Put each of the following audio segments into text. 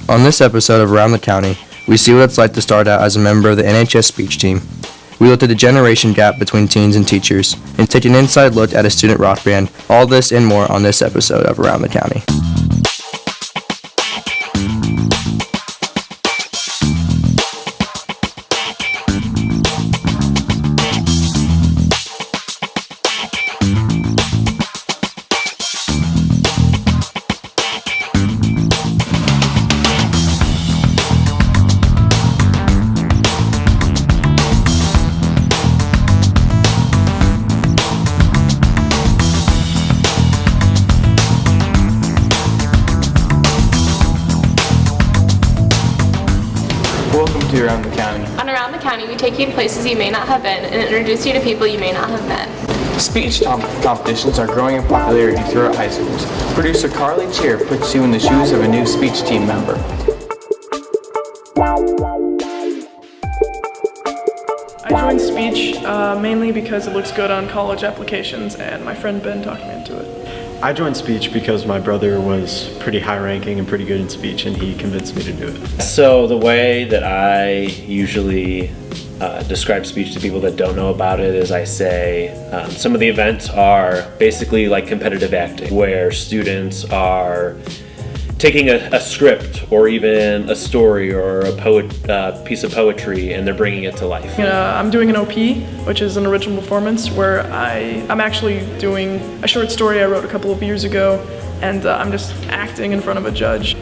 On this episode of Around the County, we see what it's like to start out as a member of the NHS speech team. We looked at the generation gap between teens and teachers, and take an inside look at a student rock band. All this and more on this episode of Around the County. Welcome to Around the County. On Around the County, we take you to places you may not have been and introduce you to people you may not have met. Speech competitions are growing in popularity throughout high schools. Producer Carly Cheer puts you in the shoes of a new speech team member. I joined speech mainly because it looks good on college applications, and my friend Ben talked me into it. I joined speech because my brother was pretty high ranking and pretty good in speech, and he convinced me to do it. So the way that I usually describe speech to people that don't know about it is I say some of the events are basically like competitive acting, where students are taking a script or even a story or a piece of poetry, and they're bringing it to life. I'm doing an OP, which is an original performance, where I'm actually doing a short story I wrote a couple of years ago, and I'm just acting in front of a judge.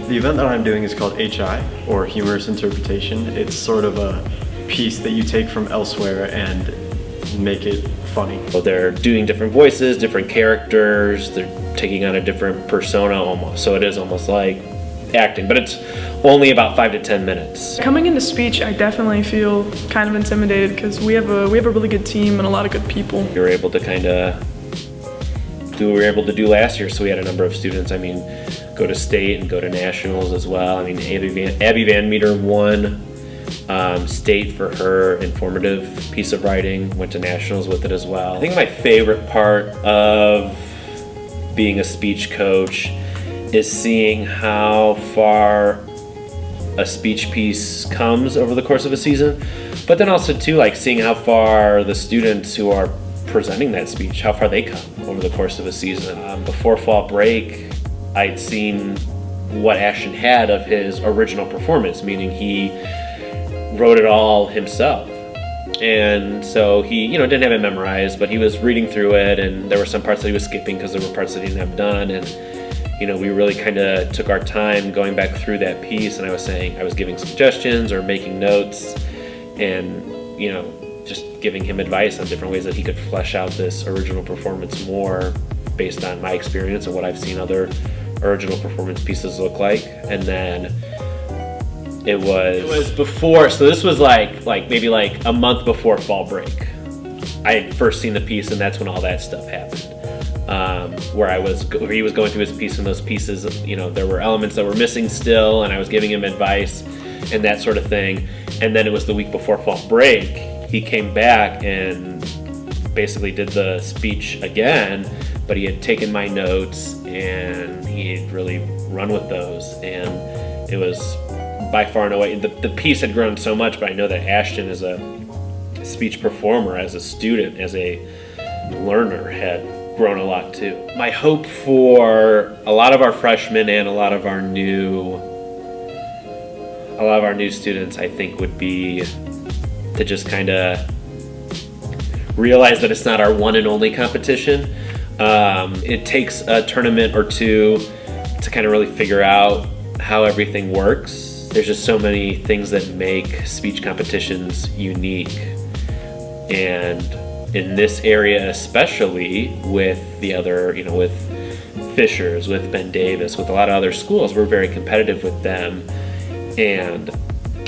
The event that I'm doing is called HI, or Humorous Interpretation. It's sort of a piece that you take from elsewhere and make it funny. So they're doing different voices, different characters, they're taking on a different persona almost. So it is almost like acting, but it's only about 5 to 10 minutes. Coming into speech, I definitely feel kind of intimidated because we have a really good team and a lot of good people. We were able to do what we were able to do last year, so we had a number of students, go to state and go to nationals as well. Abby Van Meter won state for her informative piece of writing, went to nationals with it as well. I think my favorite part of being a speech coach is seeing how far a speech piece comes over the course of a season, but then also too, like seeing how far the students who are presenting that speech, how far they come over the course of a season. Before fall break, I'd seen what Ashton had of his original performance, meaning he wrote it all himself. And so he, didn't have it memorized, but he was reading through it, and there were some parts that he was skipping because there were parts that he didn't have done. And, we really kind of took our time going back through that piece, and I was giving suggestions or making notes and, just giving him advice on different ways that he could flesh out this original performance more based on my experience and what I've seen other original performance pieces look like. And then it was before, so this was maybe a month before fall break. I had first seen the piece, and that's when all that stuff happened. Where he was going through his piece, and those pieces, there were elements that were missing still, and I was giving him advice and that sort of thing. And then it was the week before fall break, he came back and basically did the speech again, but he had taken my notes and he had really run with those, and it was by far and away, the piece had grown so much, but I know that Ashton as a speech performer, as a student, as a learner, had grown a lot too. My hope for a lot of our freshmen and a lot of our new students, I think, would be to just kind of realize that it's not our one and only competition. It takes a tournament or two to kind of really figure out how everything works. There's just so many things that make speech competitions unique. And in this area especially, with the other, with Fishers, with Ben Davis, with a lot of other schools, we're very competitive with them. And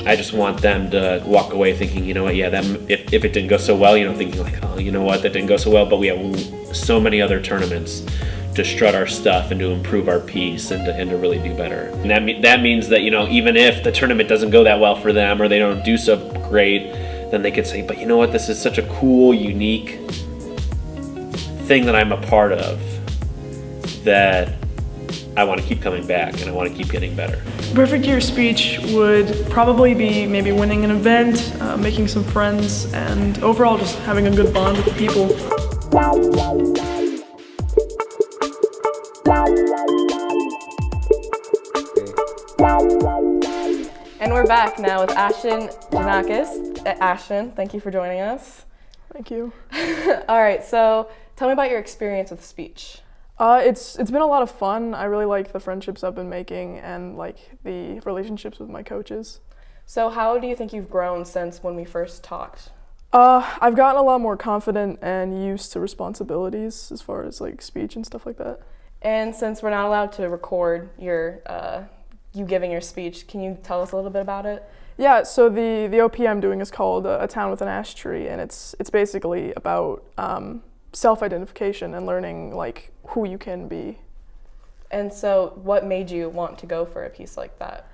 I just want them to walk away thinking, if it didn't go so well, thinking like, oh, that didn't go so well, but we have so many other tournaments to strut our stuff and to improve our piece and to really do better. And that means that, even if the tournament doesn't go that well for them or they don't do so great, then they could say, but this is such a cool, unique thing that I'm a part of that I want to keep coming back and I want to keep getting better. Perfect year speech would probably be maybe winning an event, making some friends, and overall just having a good bond with the people. And we're back now with Ashton Janakis. Ashton, thank you for joining us. Thank you. All right, so tell me about your experience with speech. It's been a lot of fun. I really like the friendships I've been making and like the relationships with my coaches. So how do you think you've grown since when we first talked? I've gotten a lot more confident and used to responsibilities as far as like speech and stuff like that. And since we're not allowed to record your you giving your speech, can you tell us a little bit about it? Yeah, so the OP I'm doing is called A Town with an Ash Tree, and it's basically about self-identification and learning like who you can be. And so what made you want to go for a piece like that?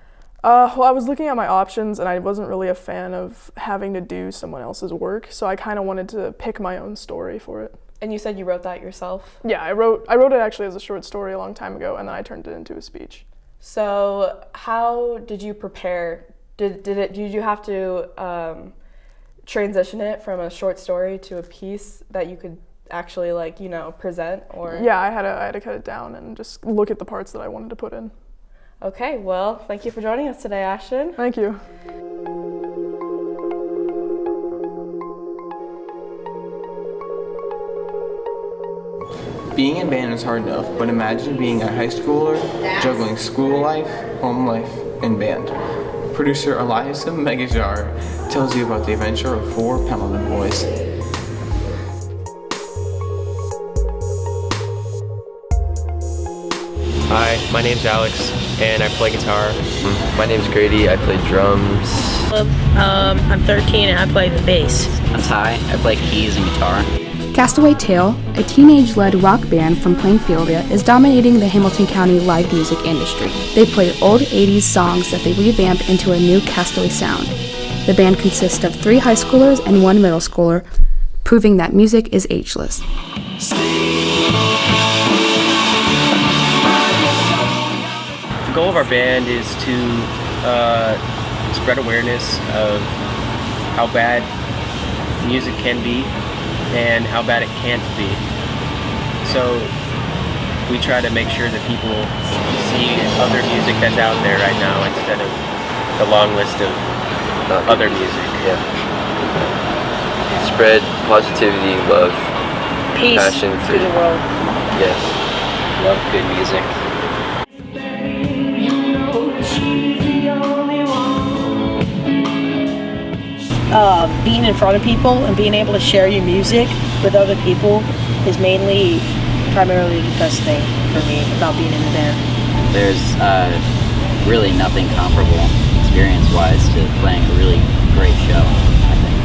Well, I was looking at my options and I wasn't really a fan of having to do someone else's work, so I kind of wanted to pick my own story for it. And you said you wrote that yourself? Yeah, I wrote it actually as a short story a long time ago, and then I turned it into a speech. So how did you prepare? Did you have to transition it from a short story to a piece that you could actually present? Or yeah, I had to cut it down and just look at the parts that I wanted to put in. Okay, well, thank you for joining us today, Ashton. Thank you. Being in band is hard enough, but imagine being a high schooler, juggling school life, home life, and band. Producer Elias Megajar tells you about the adventure of 4 Pendleton boys. Hi, my name's Alex, and I play guitar. My name's Grady. I play drums. I'm 13 and I play the bass. I'm Ty. I play keys and guitar. Castaway Tail, a teenage-led rock band from Plainfield, is dominating the Hamilton County live music industry. They play old 80s songs that they revamp into a new Castaway sound. The band consists of 3 high schoolers and 1 middle schooler, proving that music is ageless. The goal of our band is to spread awareness of how bad music can be and how bad it can't be. So we try to make sure that people see other music that's out there right now instead of the long list of other music. Yeah. Spread positivity, love, Peace passion to the world. Yes. Love good music. Being in front of people and being able to share your music with other people is primarily the best thing for me about being in the band. There's really nothing comparable experience-wise to playing a really great show, I think.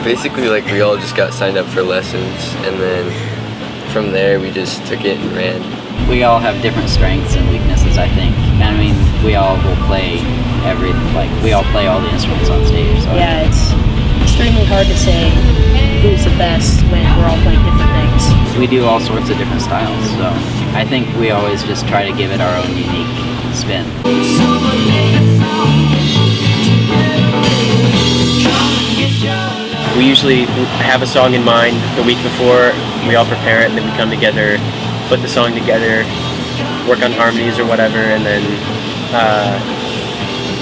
Basically, we all just got signed up for lessons, and then from there we just took it and ran. We all have different strengths and weaknesses, I think. I mean, we all will play we all play all the instruments on stage. So Yeah, it's extremely hard to say who's the best when we're all playing different things. we do all sorts of different styles, so I think we always just try to give it our own unique spin. We usually have a song in mind the week before, we all prepare it, and then we come together, put the song together, work on harmonies or whatever, and then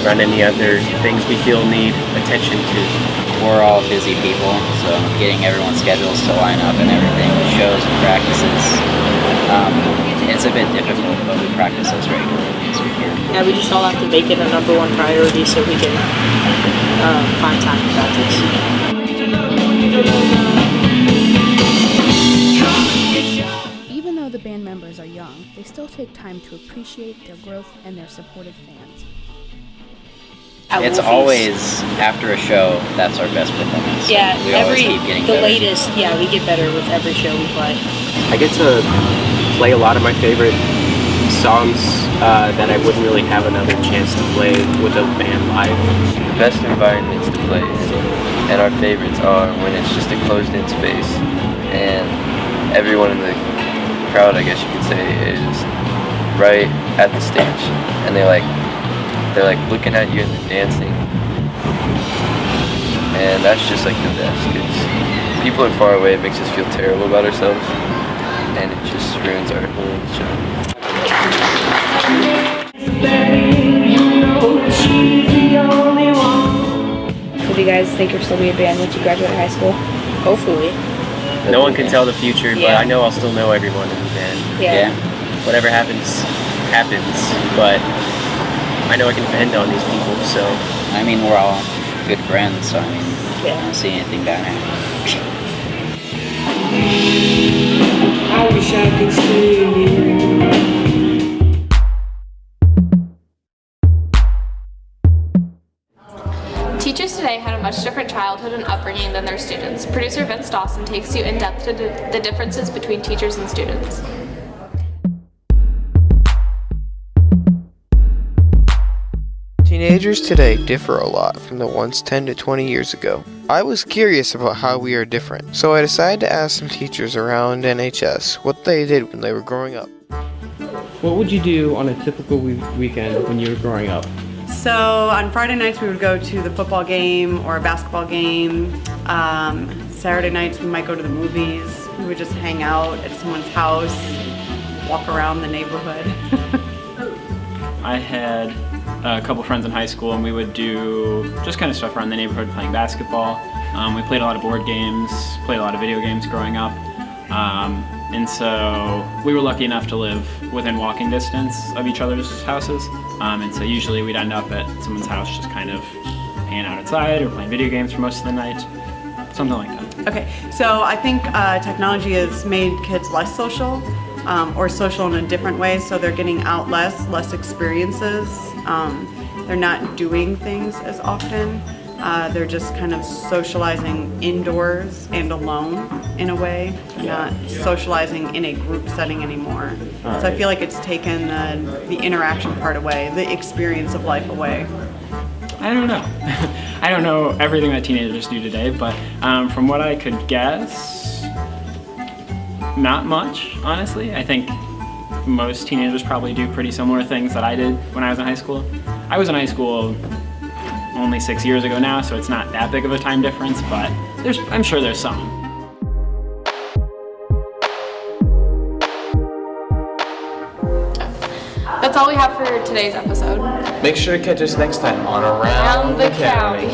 run any other things we feel need attention to. We're all busy people, so getting everyone's schedules to line up and everything, shows and practices, it's a bit difficult, but we practice those regularly as we can. Yeah, we just all have to make it a #1 priority so we can find time to practice. Even though the band members are young, they still take time to appreciate their growth and their supportive fans. It's always after a show, that's our best performance. Yeah, we always keep getting better. latest, yeah, we get better with every show we play. I get to play a lot of my favorite songs that I wouldn't really have another chance to play with a band live. The best environments to play in, and our favorites are when it's just a closed-in space, and everyone in the crowd, I guess you could say, is right at the stage, and they're like looking at you and they're dancing, and that's just like the best, because people are far away. It makes us feel terrible about ourselves, and it just ruins our whole show. So do you guys think you'll still be a band once you graduate high school? Hopefully. No one can tell the future, but I know I'll still know everyone in the band. Yeah. Whatever happens, happens, but I know I can depend on these people, so. I mean, we're all good friends, so I mean, I don't see anything bad happening. I wish I could stay here. Teachers today had a much different childhood and upbringing than their students. Producer Vince Dawson takes you in depth to the differences between teachers and students. Teenagers today differ a lot from the ones 10 to 20 years ago. I was curious about how we are different, so I decided to ask some teachers around NHS what they did when they were growing up. What would you do on a typical weekend when you were growing up? So on Friday nights we would go to the football game or a basketball game. Saturday nights we might go to the movies. We would just hang out at someone's house, walk around the neighborhood. I had a couple friends in high school and we would do just kind of stuff around the neighborhood, playing basketball. We played a lot of board games, played a lot of video games growing up. And so we were lucky enough to live within walking distance of each other's houses. And so usually we'd end up at someone's house just kind of hanging out outside or playing video games for most of the night, something like that. Okay, so I think technology has made kids less social or social in a different way, so they're getting out less experiences. They're not doing things as often. They're just kind of socializing indoors and alone in a way. They're not socializing in a group setting anymore. So I feel like it's taken the interaction part away, the experience of life away. I don't know. I don't know everything that teenagers do today, but from what I could guess, not much, honestly. I think most teenagers probably do pretty similar things that I did when I was in high school. I was in high school only 6 years ago now, so it's not that big of a time difference, but I'm sure there's some. That's all we have for today's episode. Make sure to catch us next time on Around the County.